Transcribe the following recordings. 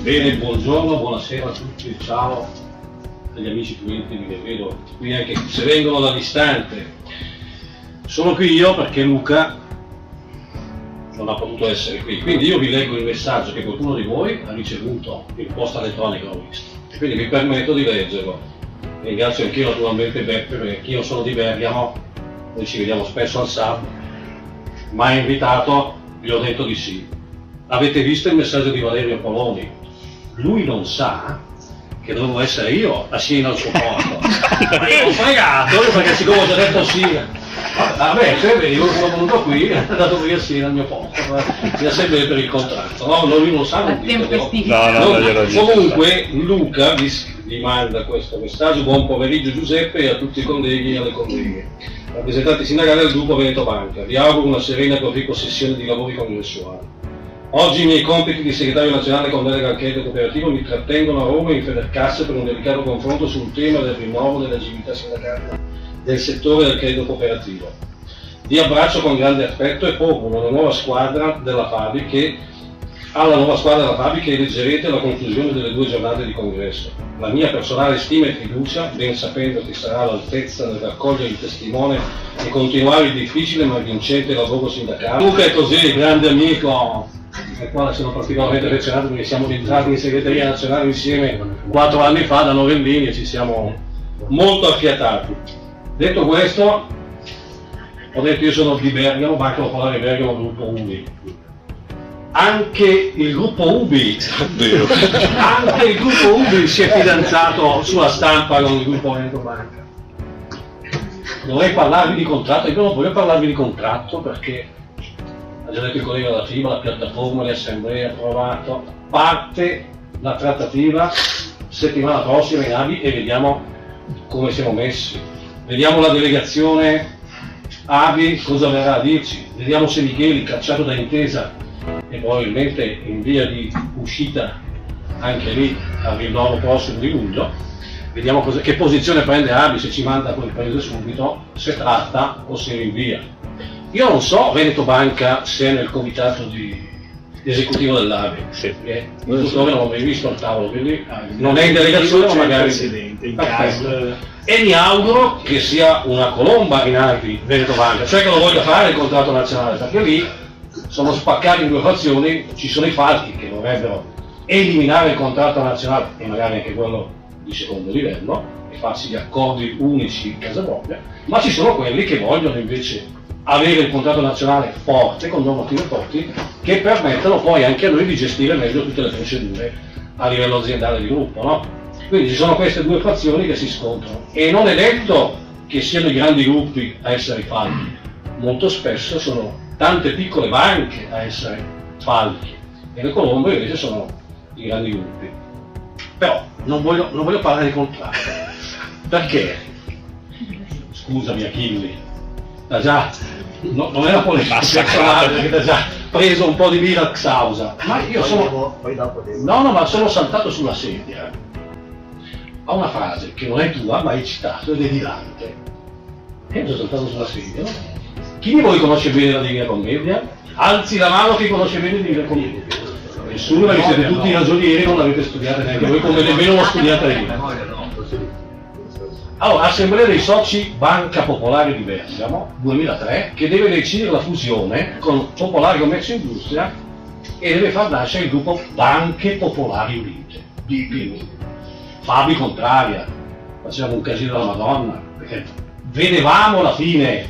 Bene, buongiorno, buonasera a tutti, ciao agli amici clienti che vedo qui anche se vengono da distante. Sono qui io perché Luca non ha potuto essere qui, quindi io vi leggo il messaggio che qualcuno di voi ha ricevuto in posta elettronica, ho visto, e quindi mi permetto di leggerlo. Ringrazio anch'io naturalmente Beppe, perché io sono di Bergamo, noi ci vediamo spesso al SAB, mi ha invitato, gli ho detto di sì. Avete visto il messaggio di Valerio Poloni? Lui non sa che dovevo essere io a Siena al suo posto. Ma io ho fregato, perché siccome ho già detto sì, vabbè, se io sono venuto qui, è andato via a Siena al mio posto, sia sempre per il contratto, no? Lui non sa, non comunque Luca vi manda questo messaggio: buon pomeriggio Giuseppe e a tutti i colleghi e alle colleghe, rappresentanti sindacali del gruppo Veneto Banca, vi auguro una serena e proficua sessione di lavori congressuali. Oggi i miei compiti di segretario nazionale con delega al credito cooperativo mi trattengono a Roma in Federcasse per un delicato confronto sul tema del rinnovo dell'agilità sindacale del settore del credito cooperativo. Vi abbraccio con grande affetto e propongo alla nuova squadra della Fabi che eleggerete alla conclusione delle 2 giornate di congresso. La mia personale stima e fiducia, ben sapendo che sarà all'altezza nel raccogliere il testimone e continuare il difficile ma vincente lavoro sindacale. Luca è così, grande amico, al quale sono particolarmente affezionato perché siamo entrati in segreteria nazionale insieme 4 anni fa da Novellini e ci siamo molto affiatati. Detto questo, ho detto io sono di Bergamo, Banca Popolare Bergamo, gruppo UBI. Anche il gruppo UBI si è fidanzato sulla stampa con il gruppo Veneto Banca. Dovrei parlarvi di contratto, io non voglio parlarvi di contratto perché ha già detto il collega della FIBA, la piattaforma, le assemblee ha approvato, parte la trattativa settimana prossima in ABI e vediamo come siamo messi. Vediamo la delegazione ABI cosa verrà a dirci, vediamo se Micheli, cacciato da Intesa e probabilmente in via di uscita anche lì al rinnovo prossimo di luglio, vediamo che posizione prende ABI, se ci manda quel paese subito, se tratta o se rinvia. Io non so Veneto Banca se è nel comitato esecutivo dell'ABI, perché in tuttora non l'ho mai visto al tavolo, quindi non è in delegazione ma magari in caso. E mi auguro che sia una colomba in ABI Veneto Banca, cioè che lo voglia fare il contratto nazionale, perché lì sono spaccati in 2 fazioni, ci sono i falchi che vorrebbero eliminare il contratto nazionale e magari anche quello di secondo livello e farsi gli accordi unici in casa propria, ma ci sono quelli che vogliono invece avere il contratto nazionale forte, con normative forti, che permettano poi anche a noi di gestire meglio tutte le procedure a livello aziendale di gruppo, no? Quindi ci sono queste 2 fazioni che si scontrano e non è detto che siano i grandi gruppi a essere falchi, molto spesso sono tante piccole banche a essere falchi e le colombe invece sono i grandi gruppi. Però non voglio parlare di contratto, perché, scusami Achilli, non è una polemica personale perché ti ha già preso un po' di mira Xausa, ma io ma sono saltato sulla sedia a una frase che non è tua ma hai citato ed è di Dante e sono saltato sulla sedia, no? Chi di voi conosce bene la Divina Commedia? Alzi la mano chi conosce bene la Divina Commedia. Nessuno, perché siete tutti ragionieri, non l'avete studiata neanche voi, come nemmeno l'ho studiata io. Allora, Assemblea dei Soci Banca Popolare di Bergamo, 2003, che deve decidere la fusione con Popolare Commercio e Industria e deve far nascere il gruppo Banche Popolari Unite, BPU. Fabi contraria, facevamo un casino della Madonna, perché vedevamo la fine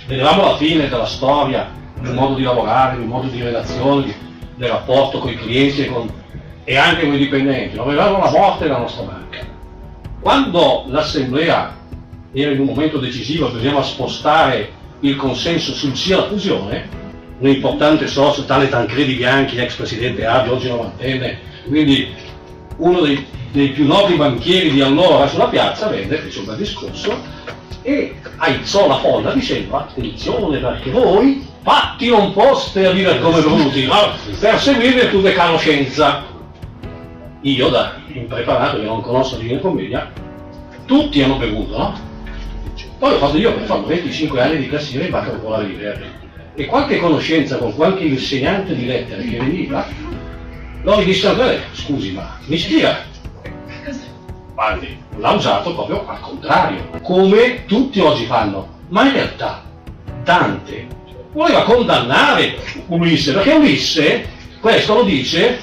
della storia, del modo di lavorare, del modo di relazioni, del rapporto con i clienti e anche con i dipendenti, non vedevamo la morte della nostra banca. Quando l'assemblea era in un momento decisivo, bisognava spostare il consenso sul sì alla fusione, un importante socio, tale Tancredi Bianchi, ex presidente ABI, oggi novantenne, quindi uno dei più noti banchieri di allora sulla piazza, fece un bel discorso e aizzò la folla dicendo: attenzione perché voi fatti non foste a vivere come bruti, ma per seguire virtù e conoscenza. Io da impreparato che non conosco la Divina Commedia, tutti hanno bevuto, no? Poi ho fatto io per fare 25 anni di cassiere in Banca Popolare di Bergamo e qualche conoscenza con qualche insegnante di lettere che veniva Loro gli dissero, scusi, ma mi spiega? Guardi, l'ha usato proprio al contrario, come tutti oggi fanno. Ma in realtà Dante voleva condannare Ulisse, perché Ulisse, questo lo dice,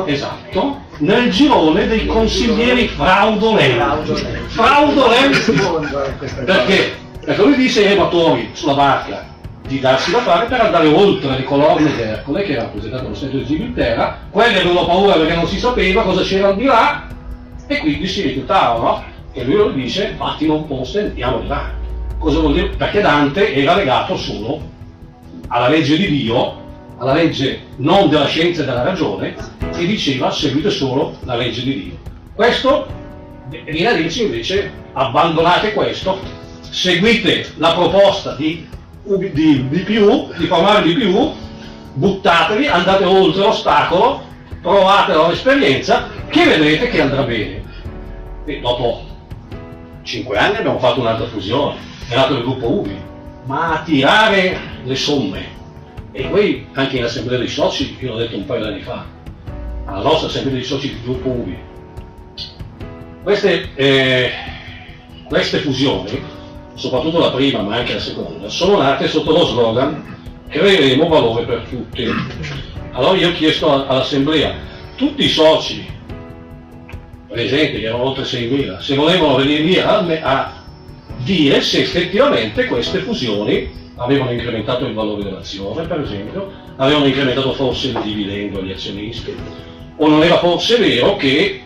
esatto, nel girone dei consiglieri fraudolenti. Perché lui disse ai rematori sulla barca di darsi da fare per andare oltre le colonne di Ercole, che rappresentavano lo Stato di Inghilterra. Quelli avevano paura perché non si sapeva cosa c'era al di là, e quindi si rifiutavano. E lui lo dice, fatti non poste, andiamo di là. Cosa vuol dire? Perché Dante era legato solo alla legge di Dio, alla legge non della scienza e della ragione, e diceva seguite solo la legge di Dio. Questo viene a dirci invece abbandonate questo, seguite la proposta di più, di formare di più, buttatevi, andate oltre l'ostacolo, provate la esperienza, che vedrete che andrà bene. E dopo 5 anni abbiamo fatto un'altra fusione, è nato il gruppo UBI, ma a tirare le somme, e poi anche in assemblea dei soci, io l'ho detto un paio di anni fa, alla nostra assemblea dei soci del gruppo UBI, queste fusioni, soprattutto la prima ma anche la seconda, sono nate sotto lo slogan creeremo valore per tutti. Allora io ho chiesto all'assemblea, tutti i soci presenti, che erano oltre 6.000, se volevano venire lì a dire se effettivamente queste fusioni avevano incrementato il valore dell'azione, per esempio, avevano incrementato forse il dividendo agli azionisti, o non era forse vero che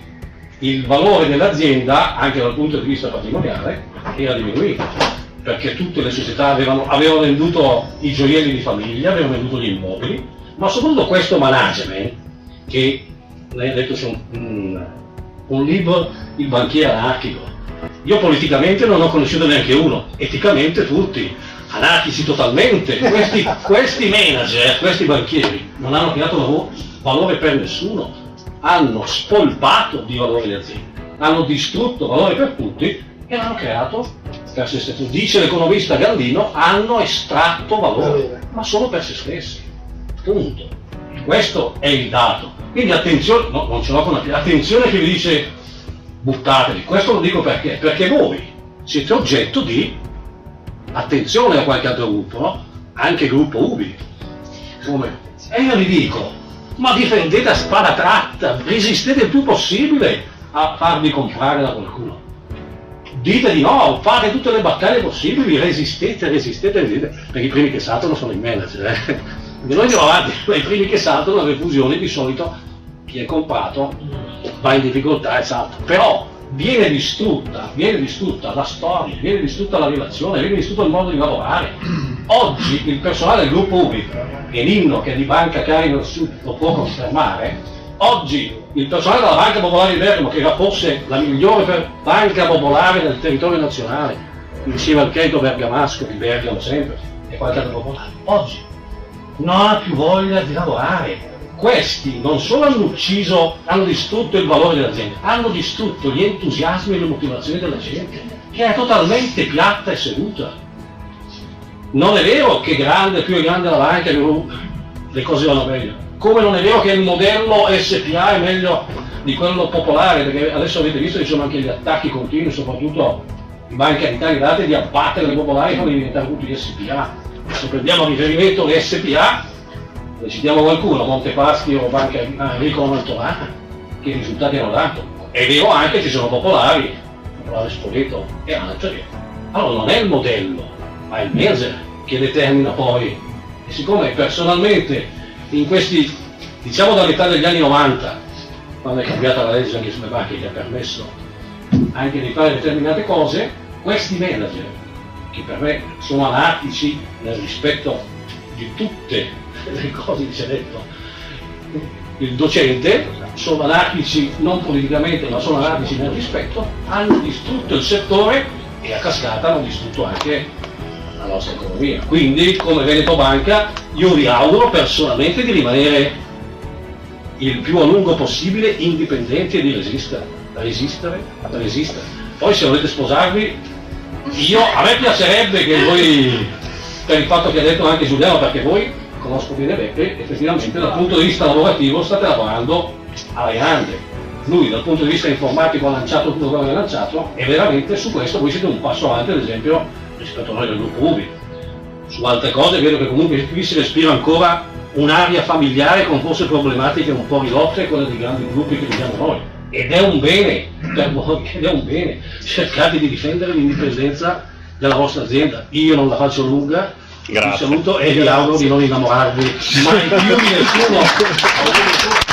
il valore dell'azienda, anche dal punto di vista patrimoniale, era diminuito, perché tutte le società avevano venduto i gioielli di famiglia, avevano venduto gli immobili, ma soprattutto questo management, che lei ha detto su un libro, Il banchiere anarchico. Io politicamente non ho conosciuto neanche uno, eticamente tutti, anarchici totalmente. Questi manager, questi banchieri, non hanno creato valore per nessuno, hanno spolpato di valore le aziende, hanno distrutto valore per tutti e l'hanno creato per se stessi. Dice l'economista Gallino, hanno estratto valore, ma solo per se stessi. Punto. Questo è il dato. Quindi attenzione, no, non ce l'ho con la attenzione che vi dice buttatevi. Questo lo dico perché? Perché voi siete oggetto di attenzione a qualche altro gruppo, no? Anche il gruppo UBI. Come? E io gli dico, ma difendete a spada tratta, resistete il più possibile a farvi comprare da qualcuno. Dite di no, fate tutte le battaglie possibili, resistete, perché i primi che saltano sono i manager. E noi andiamo avanti, i primi che saltano alle fusioni di solito chi è comprato va in difficoltà e salta. Però viene distrutta la storia, viene distrutta la relazione, viene distrutto il modo di lavorare. Oggi il personale del gruppo UBI, e Nino che è di Banca Carino del Sud lo può confermare, oggi il personale della Banca Popolare di Bergamo, che era forse la migliore banca popolare del territorio nazionale, insieme al credito bergamasco di Bergamo sempre, e qualche altro popolare, oggi non ha più voglia di lavorare. Questi non solo hanno distrutto il valore dell'azienda, hanno distrutto gli entusiasmi e le motivazioni della gente, che è totalmente piatta e seduta. Non è vero che più è grande la banca, le cose vanno meglio. Come non è vero che il modello SPA è meglio di quello popolare, perché adesso avete visto che ci sono anche gli attacchi continui, soprattutto in Banca d'Italia, date di abbattere le popolari per diventare tutti gli SPA. Se prendiamo a riferimento le SPA, ne citiamo qualcuno, Montepaschi o Banca Enrico Mantovana, che risultati hanno dato. È vero anche che ci sono popolare Spoleto e altri. Allora non è il modello, ma è il manager che determina poi. E siccome personalmente in questi, diciamo da metà degli anni 90, quando è cambiata la legge anche sulle banche che ha permesso anche di fare determinate cose, questi manager, che per me sono anarchici nel rispetto di tutte le cose che si è detto, il docente, sono anarchici non politicamente ma sono anarchici nel rispetto, hanno distrutto il settore e a cascata hanno distrutto anche la nostra economia. Quindi come Veneto Banca io vi auguro personalmente di rimanere il più a lungo possibile indipendenti e di resistere. Poi se volete sposarvi, a me piacerebbe che voi, per il fatto che ha detto anche Giuliano, perché voi conosco bene Beppe, effettivamente dal punto di vista lavorativo state lavorando alla grande. Lui dal punto di vista informatico ha lanciato tutto quello che ha lanciato e veramente su questo voi siete un passo avanti, ad esempio, rispetto a noi del gruppo Ubi. Su altre cose vedo che comunque qui si respira ancora un'area familiare con forse problematiche un po' ridotte, quelle dei grandi gruppi che viviamo noi. Ed è un bene per voi, ed è un bene. Cercate di difendere l'indipendenza della vostra azienda. Io non la faccio lunga, vi saluto e vi auguro di non innamorarvi mai più di nessuno.